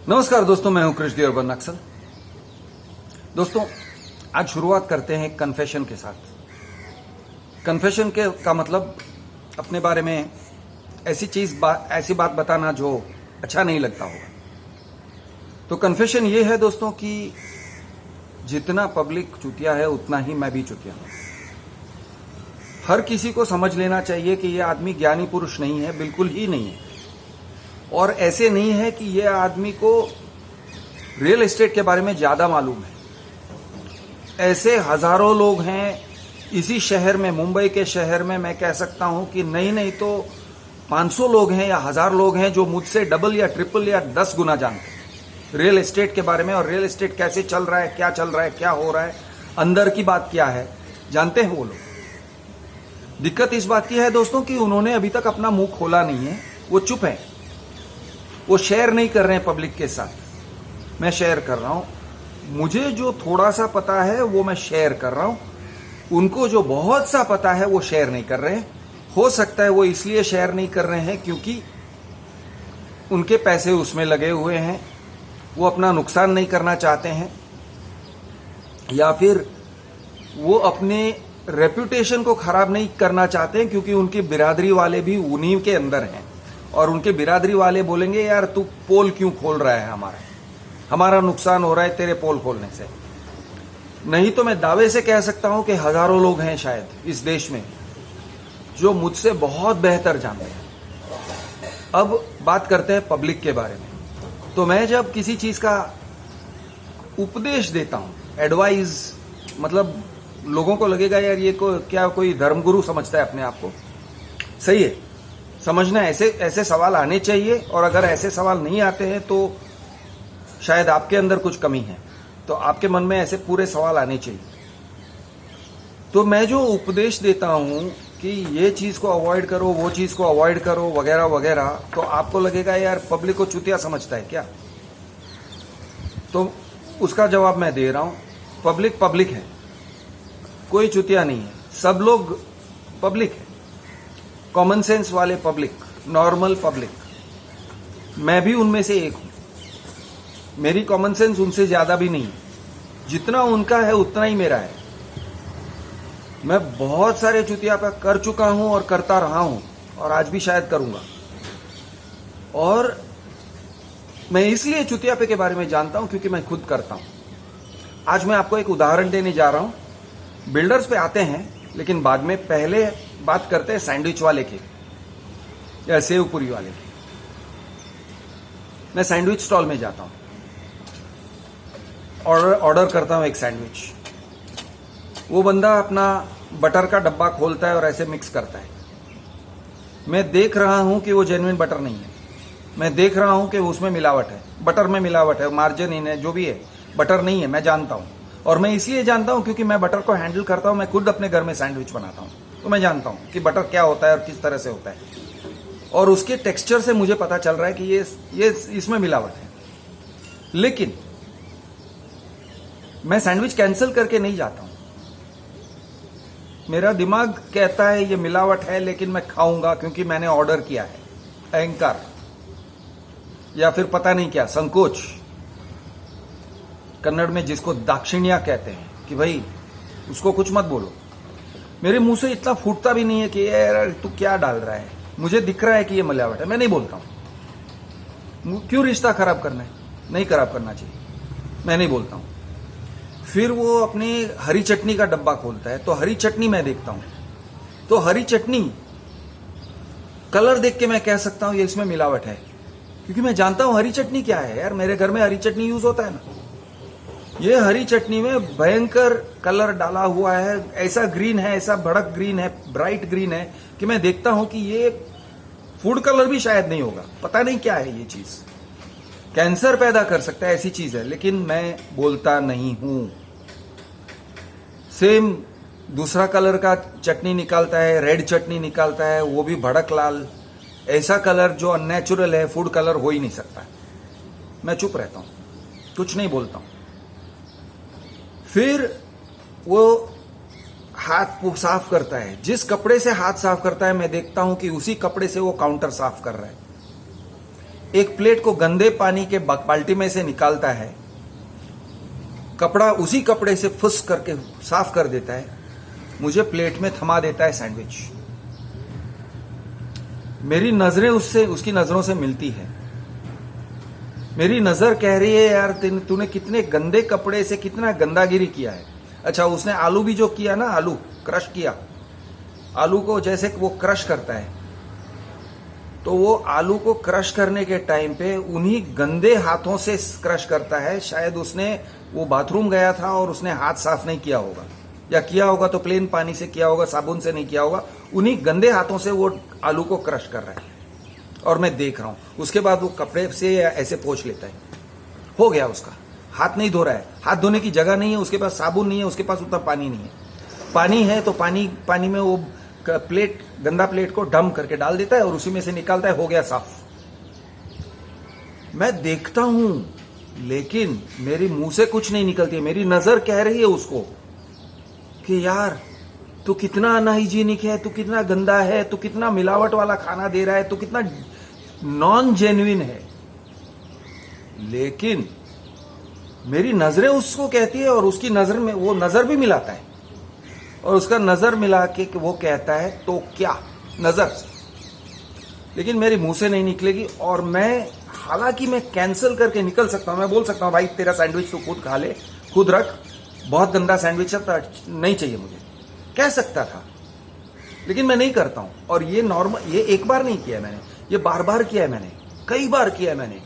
नमस्कार दोस्तों, मैं हूं कृष्ण अर्बन नक्सल। दोस्तों, आज शुरुआत करते हैं कन्फेशन के साथ। कन्फेशन के का मतलब अपने बारे में ऐसी बात बताना जो अच्छा नहीं लगता होगा। तो कन्फेशन ये है दोस्तों कि जितना पब्लिक चुतिया है उतना ही मैं भी चुतिया हूं। हर किसी को समझ लेना चाहिए कि यह आदमी ज्ञानी पुरुष नहीं है, बिल्कुल ही नहीं है। और ऐसे नहीं है कि यह आदमी को रियल एस्टेट के बारे में ज्यादा मालूम है। ऐसे हजारों लोग हैं इसी शहर में, मुंबई के शहर में। मैं कह सकता हूं कि नहीं तो 500 लोग हैं या 1000 लोग हैं जो मुझसे डबल या ट्रिपल या 10 गुना जानते हैं रियल एस्टेट के बारे में। और रियल एस्टेट कैसे चल रहा है, क्या चल रहा है, क्या हो रहा है, अंदर की बात क्या है, जानते हैं वो लोग। दिक्कत इस बात की है दोस्तों कि उन्होंने अभी तक अपना मुंह खोला नहीं है, वो चुप है, वो शेयर नहीं कर रहे हैं पब्लिक के साथ। मैं शेयर कर रहा हूं, मुझे जो थोड़ा सा पता है वो मैं शेयर कर रहा हूं। उनको जो बहुत सा पता है वो शेयर नहीं कर रहे हैं। हो सकता है वो इसलिए शेयर नहीं कर रहे हैं क्योंकि उनके पैसे उसमें लगे हुए हैं, वो अपना नुकसान नहीं करना चाहते हैं, या फिर वो अपने रेपुटेशन को खराब नहीं करना चाहते हैं क्योंकि उनकी बिरादरी वाले भी उन्हीं के अंदर हैं। और उनके बिरादरी वाले बोलेंगे, यार तू पोल क्यों खोल रहा है, हमारा नुकसान हो रहा है तेरे पोल खोलने से। नहीं तो मैं दावे से कह सकता हूं कि हजारों लोग हैं शायद इस देश में जो मुझसे बहुत बेहतर जानते हैं। अब बात करते हैं पब्लिक के बारे में। तो मैं जब किसी चीज का उपदेश देता हूं, एडवाइस, मतलब लोगों को लगेगा यार ये क्या कोई धर्मगुरु समझता है अपने आप को। सही है, समझना ऐसे सवाल आने चाहिए। और अगर ऐसे सवाल नहीं आते हैं तो शायद आपके अंदर कुछ कमी है, तो आपके मन में ऐसे पूरे सवाल आने चाहिए। तो मैं जो उपदेश देता हूं कि ये चीज को अवॉइड करो, वो चीज को अवॉइड करो, वगैरह वगैरह, तो आपको लगेगा यार पब्लिक को चुतिया समझता है क्या। तो उसका जवाब मैं दे रहा हूं, पब्लिक है, कोई चुतिया नहीं है, सब लोग पब्लिक है। कॉमन सेंस वाले पब्लिक, नॉर्मल पब्लिक, मैं भी उनमें से एक हूं। मेरी कॉमन सेंस उनसे ज्यादा भी नहीं, जितना उनका है उतना ही मेरा है। मैं बहुत सारे चुतियापा कर चुका हूं और करता रहा हूं और आज भी शायद करूंगा। और मैं इसलिए चुतियापे के बारे में जानता हूं क्योंकि मैं खुद करता हूं। आज मैं आपको एक उदाहरण देने जा रहा हूं। बिल्डर्स पे आते हैं लेकिन बाद में, पहले बात करते हैं सैंडविच वाले की या सेव पूरी वाले की। मैं सैंडविच स्टॉल में जाता हूं, ऑर्डर करता हूं एक सैंडविच। वो बंदा अपना बटर का डब्बा खोलता है और ऐसे मिक्स करता है। मैं देख रहा हूं कि वो जेन्युइन बटर नहीं है, मैं देख रहा हूं कि उसमें मिलावट है, बटर में मिलावट है, मार्जिन है, जो भी है, बटर नहीं है, मैं जानता हूं। और मैं इसलिए जानता हूं क्योंकि मैं बटर को हैंडल करता हूं, मैं खुद अपने घर में सैंडविच बनाता हूं, तो मैं जानता हूं कि बटर क्या होता है और किस तरह से होता है। और उसके टेक्सचर से मुझे पता चल रहा है कि ये इसमें मिलावट है। लेकिन मैं सैंडविच कैंसिल करके नहीं जाता हूं। मेरा दिमाग कहता है ये मिलावट है लेकिन मैं खाऊंगा क्योंकि मैंने ऑर्डर किया है। अहंकार या फिर पता नहीं क्या, संकोच, कन्नड़ में जिसको दाक्षिण्या कहते हैं, कि भाई उसको कुछ मत बोलो। मेरे मुंह से इतना फूटता भी नहीं है कि यार तू क्या डाल रहा है, मुझे दिख रहा है कि ये मिलावट है, मैं नहीं बोलता हूं। क्यों रिश्ता खराब करना है, नहीं खराब करना चाहिए, मैं नहीं बोलता हूं। फिर वो अपनी हरी चटनी का डब्बा खोलता है, तो हरी चटनी मैं देखता हूं, तो हरी चटनी कलर देख के मैं कह सकता हूं ये इसमें मिलावट है, क्योंकि मैं जानता हूं हरी चटनी क्या है। यार मेरे घर में हरी चटनी यूज होता है ना। ये हरी चटनी में भयंकर कलर डाला हुआ है, ऐसा ग्रीन है, ऐसा भड़क ग्रीन है, ब्राइट ग्रीन है कि मैं देखता हूं कि ये फूड कलर भी शायद नहीं होगा, पता नहीं क्या है ये चीज, कैंसर पैदा कर सकता है, ऐसी चीज है। लेकिन मैं बोलता नहीं हूं। सेम दूसरा कलर का चटनी निकालता है, रेड चटनी निकालता है, वो भी भड़क लाल, ऐसा कलर जो अननेचुरल है, फूड कलर हो ही नहीं सकता। मैं चुप रहता हूं, कुछ नहीं बोलता हूं। फिर वो हाथ साफ करता है, जिस कपड़े से हाथ साफ करता है मैं देखता हूं कि उसी कपड़े से वो काउंटर साफ कर रहा है। एक प्लेट को गंदे पानी के बाल्टी में से निकालता है, कपड़ा उसी कपड़े से फुस करके साफ कर देता है, मुझे प्लेट में थमा देता है सैंडविच। मेरी नजरें उसकी नजरों से मिलती है। मेरी नजर कह रही है यार तूने कितने गंदे कपड़े से कितना गंदागिरी किया है। अच्छा, उसने आलू भी जो किया ना, आलू क्रश किया, आलू को जैसे वो क्रश करता है, तो वो आलू को क्रश करने के टाइम पे उन्हीं गंदे हाथों से क्रश करता है। शायद उसने वो बाथरूम गया था और उसने हाथ साफ नहीं किया होगा, या किया होगा तो प्लेन पानी से किया होगा, साबुन से नहीं किया होगा। उन्हीं गंदे हाथों से वो आलू को क्रश कर रहा है और मैं देख रहा हूं। उसके बाद वो कपड़े से ऐसे पोंछ लेता है, हो गया उसका। हाथ नहीं धो रहा है, हाथ धोने की जगह नहीं है, उसके पास साबुन नहीं है, उसके पास उतना पानी नहीं है। पानी है तो पानी में वो प्लेट, गंदा प्लेट को डंप करके डाल देता है और उसी में से निकालता है, हो गया साफ। मैं देखता हूं लेकिन मेरी मुंह से कुछ नहीं निकलती है। मेरी नजर कह रही है उसको कि यार तू कितना अनहाइजीनिक है, तू कितना गंदा है, तू कितना मिलावट वाला खाना दे रहा है, तू कितना नॉन जेन्युइन है। लेकिन मेरी नजरें उसको कहती है और उसकी नजर में वो नजर भी मिलाता है और उसका नजर मिला के वो कहता है तो क्या, नजर से। लेकिन मेरे मुंह से नहीं निकलेगी। और मैं, हालांकि मैं कैंसिल करके निकल सकता हूं, मैं बोल सकता हूं भाई तेरा सैंडविच तो खुद खा ले, खुद रख, बहुत गंदा सैंडविच है, नहीं चाहिए मुझे, कह सकता था। लेकिन मैं नहीं करता हूं। और ये नॉर्मल, ये एक बार नहीं किया है मैंने, ये बार बार किया है मैंने, कई बार किया है मैंने,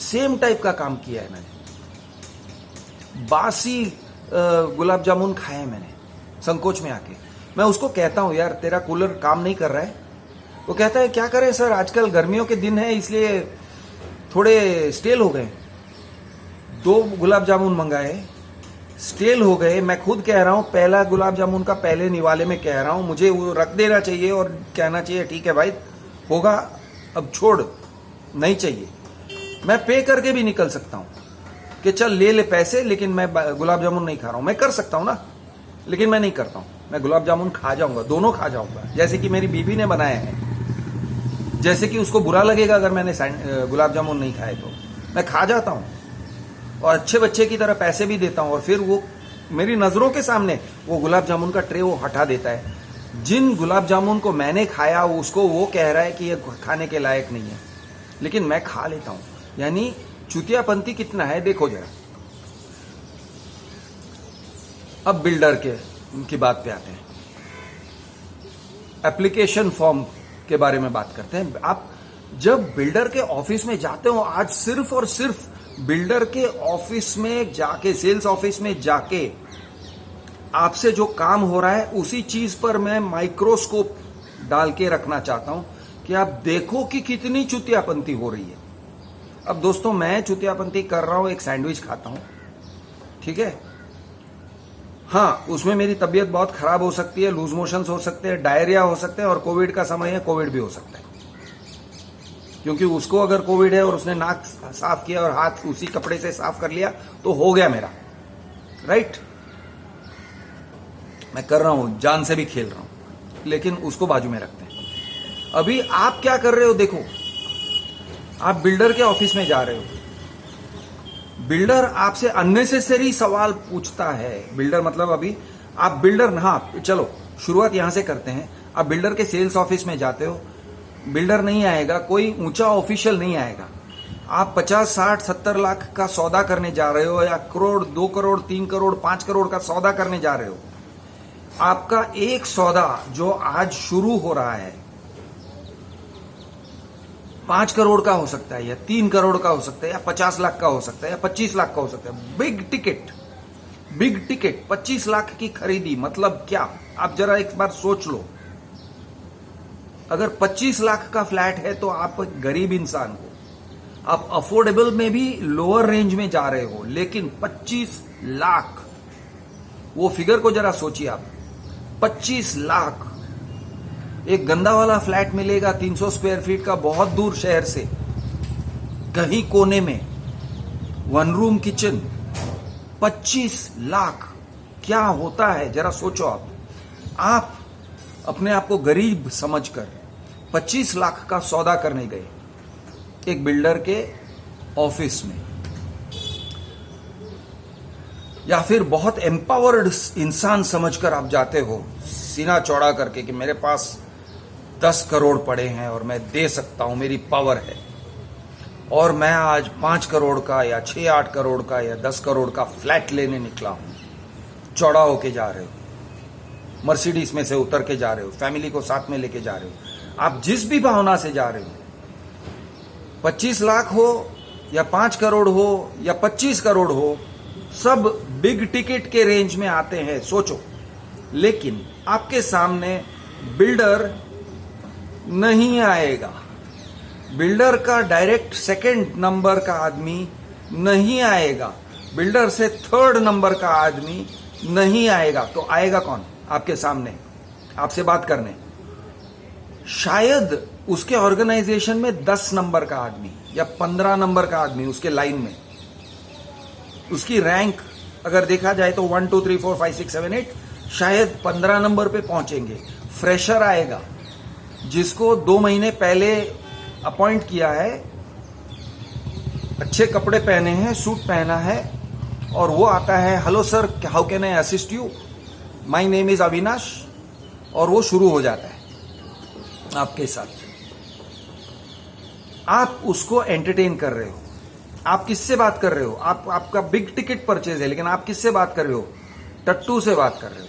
सेम टाइप का काम किया है मैंने। बासी गुलाब जामुन खाए हैं मैंने संकोच में आके। मैं उसको कहता हूं यार तेरा कूलर काम नहीं कर रहा है। वो कहता है क्या करें सर, आजकल गर्मियों के दिन है इसलिए थोड़े स्टेल हो गए। 2 गुलाब जामुन मंगाए, स्टेल हो गए। मैं खुद कह रहा हूं, पहला गुलाब जामुन का पहले निवाले में कह रहा हूं, मुझे वो रख देना चाहिए और कहना चाहिए ठीक है भाई होगा, अब छोड़, नहीं चाहिए। मैं पे करके भी निकल सकता हूं कि चल ले पैसे, लेकिन मैं गुलाब जामुन नहीं खा रहा हूं। मैं कर सकता हूं ना, लेकिन मैं नहीं करता हूं। मैं गुलाब जामुन खा जाऊंगा, दोनों खा जाऊंगा, जैसे कि मेरी बीबी ने बनाए हैं। जैसे कि उसको बुरा लगेगा अगर मैंने गुलाब जामुन नहीं खाए तो मैं खा जाता हूं और अच्छे बच्चे की तरह पैसे भी देता हूं। और फिर वो मेरी नजरों के सामने वो गुलाब जामुन का ट्रे वो हटा देता है। जिन गुलाब जामुन को मैंने खाया उसको वो कह रहा है कि ये खाने के लायक नहीं है, लेकिन मैं खा लेता हूं। यानी चुतियापंथी कितना है देखो जरा। अब बिल्डर की बात पे आते हैं, एप्लीकेशन फॉर्म के बारे में बात करते हैं। आप जब बिल्डर के ऑफिस में जाते हो, आज सिर्फ और सिर्फ बिल्डर के ऑफिस में जाके, सेल्स ऑफिस में जाके आपसे जो काम हो रहा है उसी चीज पर मैं माइक्रोस्कोप डाल के रखना चाहता हूं कि आप देखो कि कितनी चुतियापंथी हो रही है। अब दोस्तों मैं चुतियापंथी कर रहा हूं, एक सैंडविच खाता हूं, ठीक है। हाँ, उसमें मेरी तबीयत बहुत खराब हो सकती है, लूज मोशंस हो सकते हैं, डायरिया हो सकते हैं, और कोविड का समय है, कोविड भी हो सकता है। क्योंकि उसको अगर कोविड है और उसने नाक साफ किया और हाथ उसी कपड़े से साफ कर लिया तो हो गया मेरा, राइट। मैं कर रहा हूं, जान से भी खेल रहा हूं, लेकिन उसको बाजू में रखते हैं। अभी आप क्या कर रहे हो देखो, आप बिल्डर के ऑफिस में जा रहे हो, बिल्डर आपसे अननेसेसरी सवाल पूछता है। बिल्डर मतलब अभी आप बिल्डर, हाँ चलो शुरुआत यहां से करते हैं। आप बिल्डर के सेल्स ऑफिस में जाते हो, बिल्डर नहीं आएगा, कोई ऊंचा ऑफिशियल नहीं आएगा। आप 50, 60, 70 लाख का सौदा करने जा रहे हो, या करोड़, 2 करोड़, 3 करोड़, 5 करोड़ का सौदा करने जा रहे हो। आपका एक सौदा जो आज शुरू हो रहा है 5 करोड़ का हो सकता है, या 3 करोड़ का हो सकता है, या 50 लाख का हो सकता है, या 25 लाख का हो सकता है। बिग टिकट 25 लाख की खरीदी मतलब क्या, आप जरा एक बार सोच लो। अगर 25 लाख का फ्लैट है तो आप गरीब इंसान हो, आप अफोर्डेबल में भी लोअर रेंज में जा रहे हो, लेकिन 25 लाख, वो फिगर को जरा सोचिए आप। 25 लाख, एक गंदा वाला फ्लैट मिलेगा 300 स्क्वायर फीट का, बहुत दूर शहर से, कहीं कोने में, 1 रूम किचन, 25 लाख क्या होता है जरा सोचो आप। आप अपने आप को गरीब समझकर 25 लाख का सौदा करने गए, एक बिल्डर के ऑफिस में, या फिर बहुत एम्पावर्ड इंसान समझकर आप जाते हो सीना चौड़ा करके कि मेरे पास 10 करोड़ पड़े हैं और मैं दे सकता हूं, मेरी पावर है, और मैं आज 5 करोड़ का या 6-8 करोड़ का या 10 करोड़ का फ्लैट लेने निकला हूं, चौड़ा होके जा रहे हो, मर्सिडीज में से उतर के जा रहे हो, फैमिली को साथ में लेके जा रहे हो, आप जिस भी भावना से जा रहे हो, 25 लाख हो या 5 करोड़ हो या 25 करोड़ हो, सब बिग टिकट के रेंज में आते हैं, सोचो। लेकिन आपके सामने बिल्डर नहीं आएगा, बिल्डर का डायरेक्ट सेकंड नंबर का आदमी नहीं आएगा, बिल्डर से थर्ड नंबर का आदमी नहीं आएगा, तो आएगा कौन आपके सामने आपसे बात करने? शायद उसके ऑर्गेनाइजेशन में 10 नंबर का आदमी या 15 नंबर का आदमी उसके लाइन में, उसकी रैंक अगर देखा जाए तो 1 2 3 4 5 6 7 8, शायद 15 नंबर पे पहुंचेंगे। फ्रेशर आएगा जिसको 2 महीने पहले अपॉइंट किया है, अच्छे कपड़े पहने हैं, सूट पहना है, और वो आता है, hello sir, how can I assist you, my name is Avinash, और वो शुरू हो जाता है आपके साथ। आप उसको एंटरटेन कर रहे हो, आप किससे बात कर रहे हो? आपका बिग टिकट परचेज है, लेकिन आप किससे बात कर रहे हो? टट्टू से बात कर रहे हो।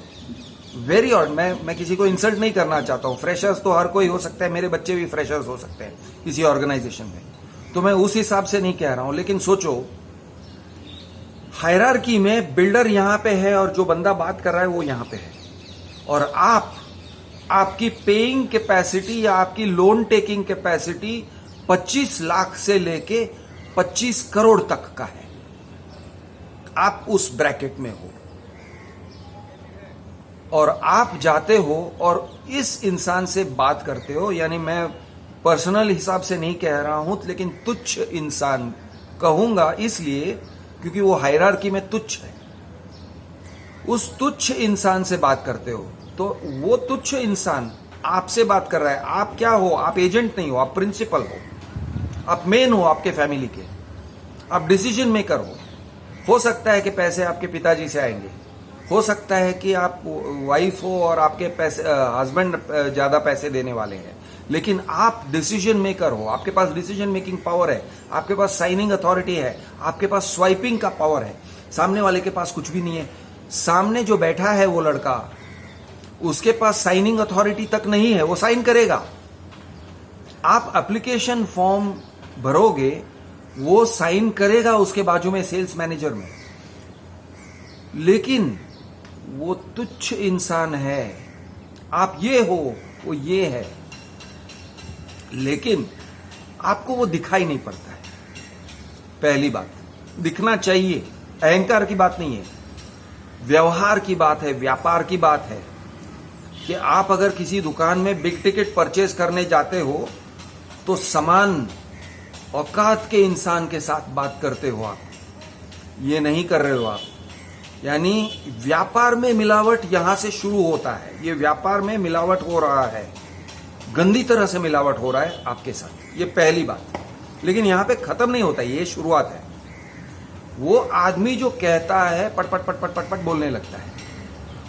वेरी ऑड, मैं किसी को इंसल्ट नहीं करना चाहता हूं, फ्रेशर्स तो हर कोई हो सकता है, मेरे बच्चे भी फ्रेशर्स हो सकते हैं किसी ऑर्गेनाइजेशन में, तो मैं उस हिसाब से नहीं कह रहा हूं। लेकिन सोचो, हायरार्की में बिल्डर यहां पे है और जो बंदा बात कर रहा है वो यहां पे है, और आपकी पेइंग कैपेसिटी या आपकी लोन टेकिंग कैपेसिटी 25 लाख से लेके 25 करोड़ तक का है, आप उस ब्रैकेट में हो, और आप जाते हो और इस इंसान से बात करते हो। यानी मैं पर्सनल हिसाब से नहीं कह रहा हूं, लेकिन तुच्छ इंसान कहूंगा इसलिए क्योंकि वो हायरार्की में तुच्छ है। उस तुच्छ इंसान से बात करते हो, तो वो तुच्छ इंसान आपसे बात कर रहा है। आप क्या हो? आप एजेंट नहीं हो, आप प्रिंसिपल हो, आप मेन हो आपके फैमिली के, आप डिसीजन मेकर हो सकता है कि पैसे आपके पिताजी से आएंगे, हो सकता है कि आप वाइफ हो और आपके पैसे हस्बैंड ज्यादा पैसे देने वाले हैं, लेकिन आप डिसीजन मेकर हो, आपके पास डिसीजन मेकिंग पावर है, आपके पास साइनिंग अथॉरिटी है, आपके पास स्वाइपिंग का पावर है। सामने वाले के पास कुछ भी नहीं है। सामने जो बैठा है वो लड़का, उसके पास साइनिंग अथॉरिटी तक नहीं है, वो साइन करेगा। आप एप्लीकेशन फॉर्म भरोगे, वो साइन करेगा उसके बाजू में सेल्स मैनेजर में, लेकिन वो तुच्छ इंसान है। आप ये हो, वो ये है, लेकिन आपको वो दिखाई नहीं पड़ता है। पहली बात, दिखना चाहिए, अहंकार की बात नहीं है, व्यवहार की बात है, व्यापार की बात है कि आप अगर किसी दुकान में बिग टिकट परचेज करने जाते हो तो समान औकात के इंसान के साथ बात करते हो, आप ये नहीं कर रहे हो आप। यानी व्यापार में मिलावट यहां से शुरू होता है। ये व्यापार में मिलावट हो रहा है, गंदी तरह से मिलावट हो रहा है आपके साथ, ये पहली बात। लेकिन यहां पे खत्म नहीं होता, ये शुरुआत है। वो आदमी जो कहता है पट पट पट पट पट पट बोलने लगता है,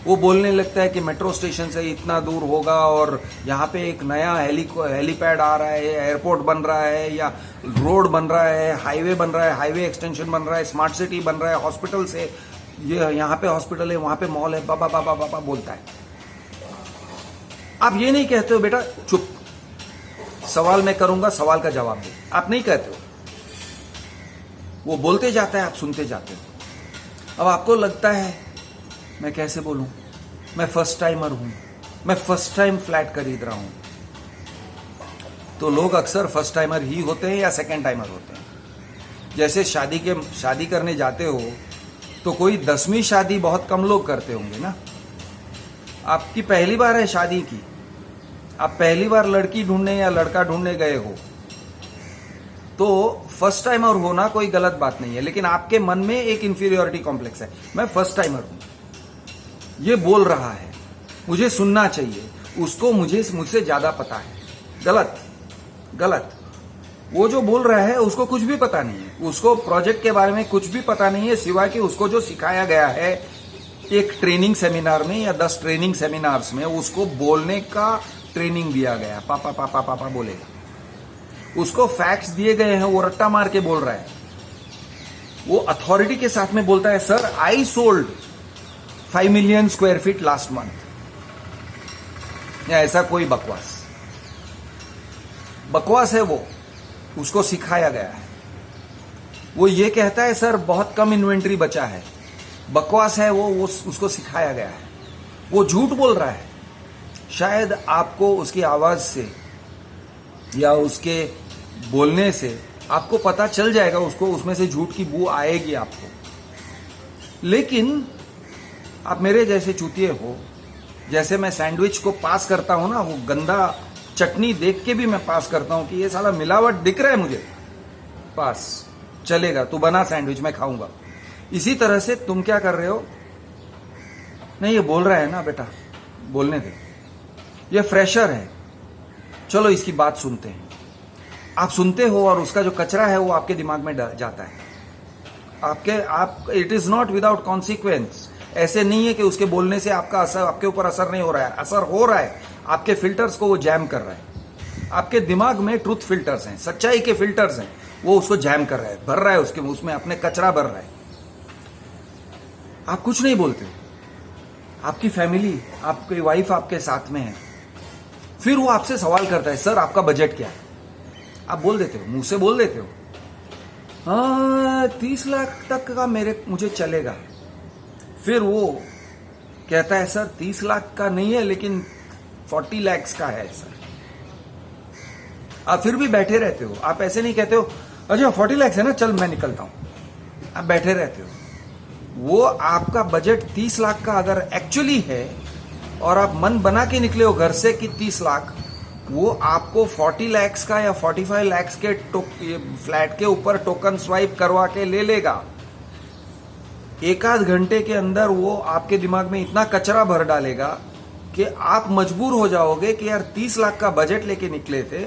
वो बोलने लगता है कि मेट्रो स्टेशन से इतना दूर होगा और यहाँ पे एक नया हेलीपैड आ रहा है, एयरपोर्ट बन रहा है, या रोड बन रहा है, हाईवे बन रहा है, हाईवे एक्सटेंशन बन रहा है, स्मार्ट सिटी बन रहा है, हॉस्पिटल से ये यहाँ पे हॉस्पिटल है, वहां पे मॉल है, बाबा बाबा बाबा बोलता है। आप ये नहीं कहते हो बेटा चुप, सवाल मैं करूंगा, सवाल का जवाब दे, आप नहीं कहते हो। वो बोलते जाता है, आप सुनते जाते हो। अब आपको लगता है मैं कैसे बोलूं, मैं फर्स्ट टाइमर हूं, मैं फर्स्ट टाइम फ्लैट खरीद रहा हूं। तो लोग अक्सर फर्स्ट टाइमर ही होते हैं या सेकंड टाइमर होते हैं। जैसे शादी करने जाते हो तो कोई 10वीं शादी बहुत कम लोग करते होंगे ना। आपकी पहली बार है शादी की, आप पहली बार लड़की ढूंढने या लड़का ढूंढने गए हो, तो फर्स्ट टाइमर होना कोई गलत बात नहीं है, लेकिन आपके मन में एक इंफीरियोरिटी कॉम्प्लेक्स है। मैं फर्स्ट टाइमर हूं, ये बोल रहा है, मुझे सुनना चाहिए, उसको मुझसे ज्यादा पता है। गलत गलत। वो जो बोल रहा है उसको कुछ भी पता नहीं है, उसको प्रोजेक्ट के बारे में कुछ भी पता नहीं है, सिवाय कि उसको जो सिखाया गया है एक ट्रेनिंग सेमिनार में या 10 ट्रेनिंग सेमिनार्स में, उसको बोलने का ट्रेनिंग दिया गया, पापा पापा पापा बोलेगा। उसको फैक्ट्स दिए गए हैं, वो रट्टा मार के बोल रहा है। वो अथॉरिटी के साथ में बोलता है, sir I sold 5 million square feet last month, या ऐसा कोई बकवास है। वो उसको सिखाया गया है। वो ये कहता है सर बहुत कम इन्वेंट्री बचा है, बकवास है। वो उसको सिखाया गया है। वो झूठ बोल रहा है। शायद आपको उसकी आवाज से या उसके बोलने से आपको पता चल जाएगा, उसको उसमें से झूठ की बू आएगी आपको। लेकिन आप मेरे जैसे चूतिए हो, जैसे मैं सैंडविच को पास करता हूं ना, वो गंदा चटनी देख के भी मैं पास करता हूं कि ये साला मिलावट दिख रहा है मुझे, पास चलेगा, तू बना सैंडविच, मैं खाऊंगा। इसी तरह से तुम क्या कर रहे हो, नहीं ये बोल रहा है ना बेटा, बोलने दे, ये फ्रेशर है, चलो इसकी बात सुनते हैं। आप सुनते हो और उसका जो कचरा है वो आपके दिमाग में जाता है। It is not without consequence. ऐसे नहीं है कि उसके बोलने से आपका असर, आपके ऊपर असर नहीं हो रहा है, असर हो रहा है। आपके फिल्टर्स को वो जैम कर रहा है। आपके दिमाग में ट्रुथ फिल्टर्स हैं, सच्चाई के फिल्टर्स हैं, वो उसको जैम कर रहा है, भर रहा है उसमें अपने कचरा भर रहा है। आप कुछ नहीं बोलते, आपकी फैमिली, आपकी वाइफ आपके साथ में है, फिर वो आपसे सवाल करता है, सर आपका बजट क्या है? आप बोल देते हो, मुंह से बोल देते हो, हाँ 30 लाख तक का मुझे चलेगा। फिर वो कहता है सर 30 लाख का नहीं है लेकिन 40 लाख का है सर। आप फिर भी बैठे रहते हो। आप ऐसे नहीं कहते हो अच्छा 40 लाख है ना, चल मैं निकलता हूं। आप बैठे रहते हो। वो आपका बजट 30 लाख का अगर एक्चुअली है और आप मन बना के निकले हो घर से कि 30 लाख, वो आपको 40 लाख का या 45 लाख के फ्लैट के ऊपर टोकन स्वाइप करवा के ले लेगा। एक आध घंटे के अंदर वो आपके दिमाग में इतना कचरा भर डालेगा कि आप मजबूर हो जाओगे कि यार 30 लाख का बजट लेके निकले थे,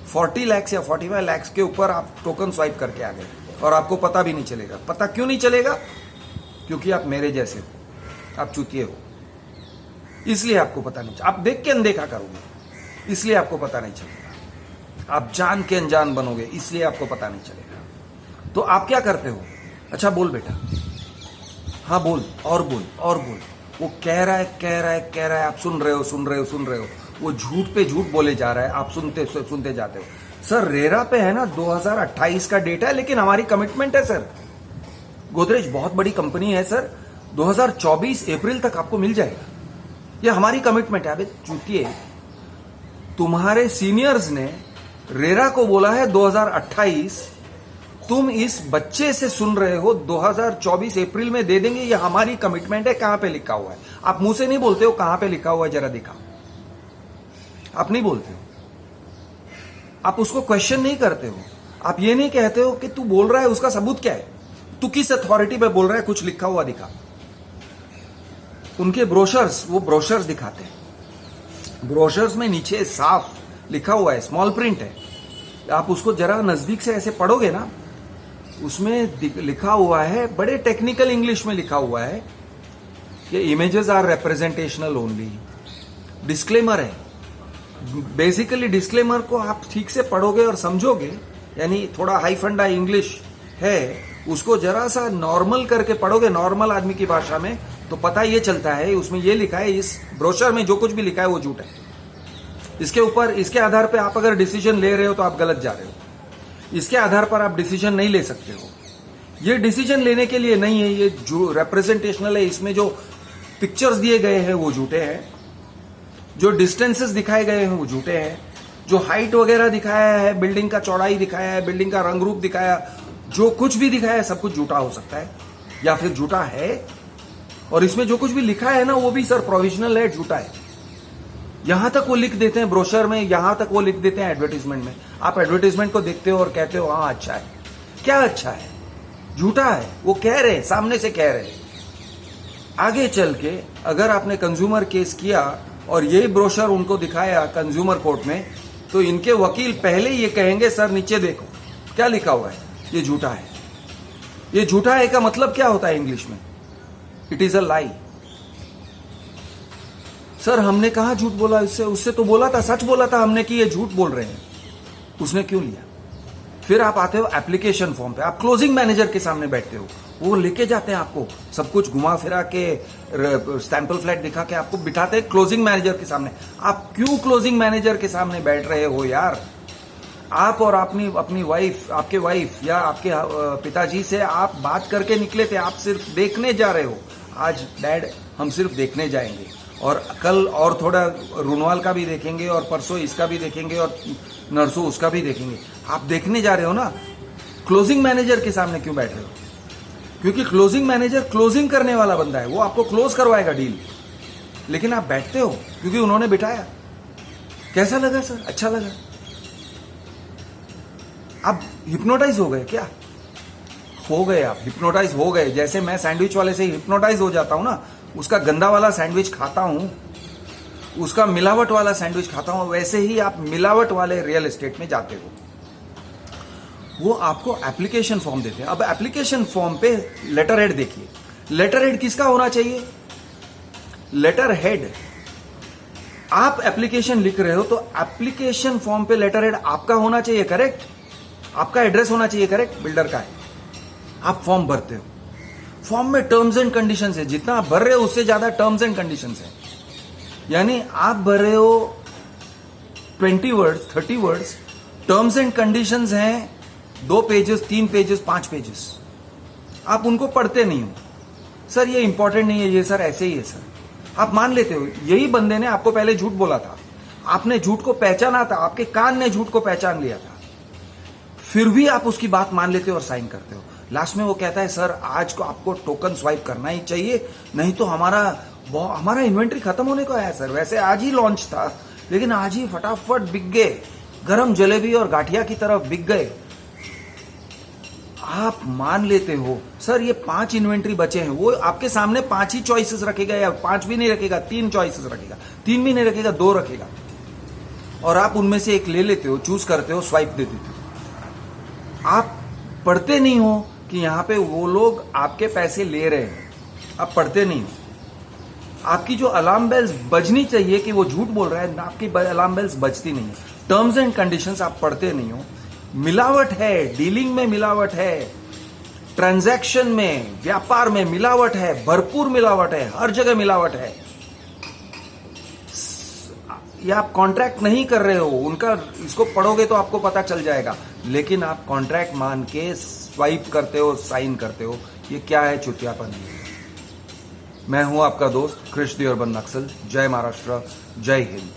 40 लाख या 45 लाख के ऊपर आप टोकन स्वाइप करके आ गए और आपको पता भी नहीं चलेगा। पता क्यों नहीं चलेगा? क्योंकि आप मेरे जैसे हो, आप चूतिए हो, इसलिए आपको पता नहीं। आप देख के अनदेखा करोगे, इसलिए आपको पता नहीं चलेगा। आप जान के अनजान बनोगे, इसलिए आपको पता नहीं चलेगा। तो आप क्या करते हो, अच्छा बोल बेटा, हाँ बोल, और बोल और बोल। वो कह रहा है, आप सुन रहे हो। वो झूठ पे झूठ बोले जा रहा है, आप सुनते जाते हो। सर रेरा पे है ना 2028 का डेटा है, लेकिन हमारी कमिटमेंट है सर, गोदरेज बहुत बड़ी कंपनी है सर, 2024 अप्रैल तक आपको मिल जाएगा, ये हमारी कमिटमेंट है। अबे चूतिए, तुम्हारे सीनियर्स ने रेरा को बोला है 2028, तुम इस बच्चे से सुन रहे हो 2024 अप्रैल में दे देंगे, ये हमारी कमिटमेंट है। कहां पे लिखा हुआ है? आप मुंह से नहीं बोलते हो, कहां पे लिखा हुआ है जरा दिखाओ। आप नहीं बोलते हो, आप उसको क्वेश्चन नहीं करते हो, आप ये नहीं कहते हो कि तू बोल रहा है उसका सबूत क्या है, तू किस अथॉरिटी पे बोल रहा है, कुछ लिखा हुआ दिखा। उनके ब्रोशर्स, वो ब्रोशर्स दिखाते हैं, ब्रोशर्स में नीचे साफ लिखा हुआ है, स्मॉल प्रिंट है, आप उसको जरा नजदीक से ऐसे पढ़ोगे ना, उसमें लिखा हुआ है, बड़े टेक्निकल इंग्लिश में लिखा हुआ है कि images are representational only. Disclaimer है, बेसिकली डिस्क्लेमर को आप ठीक से पढ़ोगे और समझोगे, यानी थोड़ा हाई फंडा इंग्लिश है, उसको जरा सा नॉर्मल करके पढ़ोगे, नॉर्मल आदमी की भाषा में, तो पता ये चलता है उसमें ये लिखा है, इस ब्रोशर में जो कुछ भी लिखा है वो झूठ है। इसके ऊपर, इसके आधार पे आप अगर डिसीजन ले रहे हो तो आप गलत जा रहे हो। इसके आधार पर आप डिसीजन नहीं ले सकते हो। ये डिसीजन लेने के लिए नहीं है, ये जो रिप्रेजेंटेशनल है, इसमें जो पिक्चर्स दिए गए हैं वो झूठे हैं, जो डिस्टेंसेस दिखाए गए हैं वो झूठे हैं, जो हाइट वगैरह दिखाया है, बिल्डिंग का चौड़ाई दिखाया है, बिल्डिंग का रंग रूप दिखाया, जो कुछ भी दिखाया है सब कुछ झूठा हो सकता है या फिर झूठा है। और इसमें जो कुछ भी लिखा है ना वो भी सर प्रोविजनल है, झूठा है। यहां तक वो लिख देते हैं ब्रोशर में, यहां तक वो लिख देते हैं एडवर्टीजमेंट में। आप एडवर्टीजमेंट को देखते हो और कहते हो हाँ अच्छा है। क्या अच्छा है? झूठा है। वो कह रहे, सामने से कह रहे। आगे चल के अगर आपने कंज्यूमर केस किया और ये ब्रोशर उनको दिखाया कंज्यूमर कोर्ट में, तो इनके वकील पहले ये कहेंगे सर नीचे देखो, क्या लिखा हुआ है? ये झूठा है। ये झूठा है का मतलब क्या होता है इंग्लिश में? It is a lie. Sir हमने कहा झूठ बोला, इससे उससे तो बोला था, सच बोला था हमने कि ये झूठ बोल रहे हैं। उसने क्यों लिया? फिर आप आते हो एप्लीकेशन फॉर्म पे, आप क्लोजिंग मैनेजर के सामने बैठते हो, वो लेके जाते हैं आपको सब कुछ घुमा फिरा के, सैंपल फ्लैट दिखा के आपको बिठाते हैं क्लोजिंग मैनेजर के सामने। आप क्यों क्लोजिंग मैनेजर के सामने बैठ रहे हो यार? आप और अपनी वाइफ, आपके वाइफ या आपके पिताजी से आप बात करके निकले थे, आप सिर्फ देखने जा रहे हो। आज डैड हम सिर्फ देखने जाएंगे, और कल और थोड़ा रूनवाल का भी देखेंगे, और परसों इसका भी देखेंगे, और नरसों उसका भी देखेंगे। आप देखने जा रहे हो ना, क्लोजिंग मैनेजर के सामने क्यों बैठ रहे हो? क्योंकि क्लोजिंग मैनेजर क्लोजिंग करने वाला बंदा है, वो आपको क्लोज करवाएगा डील, लेकिन आप बैठते हो क्योंकि उन्होंने बिठाया। कैसा लगा सर? अच्छा लगा। आप हिप्नोटाइज हो गए क्या? हो गए, आप हिप्नोटाइज हो गए। जैसे मैं सैंडविच वाले से हिप्नोटाइज हो जाता हूं ना, उसका गंदा वाला सैंडविच खाता हूं, उसका मिलावट वाला सैंडविच खाता हूं, वैसे ही आप मिलावट वाले रियल एस्टेट में जाते हो। वो आपको एप्लीकेशन फॉर्म देते हैं। अब एप्लीकेशन फॉर्म पे लेटर हेड देखिए। लेटर हेड किसका होना चाहिए? लेटर हेड, आप एप्लीकेशन लिख रहे हो तो एप्लीकेशन फॉर्म पे लेटर हेड आपका होना चाहिए, करेक्ट? आपका एड्रेस होना चाहिए, करेक्ट? बिल्डर का है। आप फॉर्म भरते हो, फॉर्म में टर्म्स एंड कंडीशंस है, जितना आप भर रहे हो उससे ज्यादा टर्म्स एंड कंडीशंस है। यानी आप भर रहे हो 20 words, 30 words, terms and conditions हैं 2 पेजेस, 3 पेजेस, 5 पेजेस। आप उनको पढ़ते नहीं हो। सर ये इंपॉर्टेंट नहीं है, ये सर ऐसे ही है सर, आप मान लेते हो। यही बंदे ने आपको पहले झूठ बोला था, आपने झूठ को पहचाना था, आपके कान ने झूठ को पहचान लिया था, फिर भी आप उसकी बात मान लेते हो और साइन करते हो। लास्ट में वो कहता है सर आज को आपको टोकन स्वाइप करना ही चाहिए, नहीं तो हमारा इन्वेंट्री खत्म होने को है सर। वैसे आज ही लॉन्च था, लेकिन आज ही फटाफट बिक गए, गरम जलेबी और गाठिया की तरफ बिक गए। आप मान लेते हो सर ये 5 इन्वेंट्री बचे हैं, वो आपके सामने 5 ही चॉइसेस रखेगा, या 5 भी नहीं रखेगा, 3 चॉइसेस रखेगा, 3 भी नहीं रखेगा, 2 रखेगा, और आप उनमें से एक ले लेते हो, चूज करते हो, स्वाइप दे देते हो। आप पढ़ते नहीं हो कि यहां पे वो लोग आपके पैसे ले रहे हैं, आप पढ़ते नहीं हो। आपकी जो अलार्म बेल्स बजनी चाहिए कि वो झूठ बोल रहा है, आपकी अलार्म बेल्स बजती नहीं है। टर्म्स एंड कंडीशंस आप पढ़ते नहीं हो। मिलावट है, डीलिंग में मिलावट है, ट्रांजैक्शन में, व्यापार में मिलावट है, भरपूर मिलावट है, हर जगह मिलावट है। या आप कॉन्ट्रैक्ट नहीं कर रहे हो उनका, इसको पढ़ोगे तो आपको पता चल जाएगा, लेकिन आप कॉन्ट्रैक्ट मान के स्वाइप करते हो, साइन करते हो। ये क्या है? चुतियापन है। मैं हूं आपका दोस्त कृष्ण देवरबन नक्सल। जय महाराष्ट्र, जय हिंद।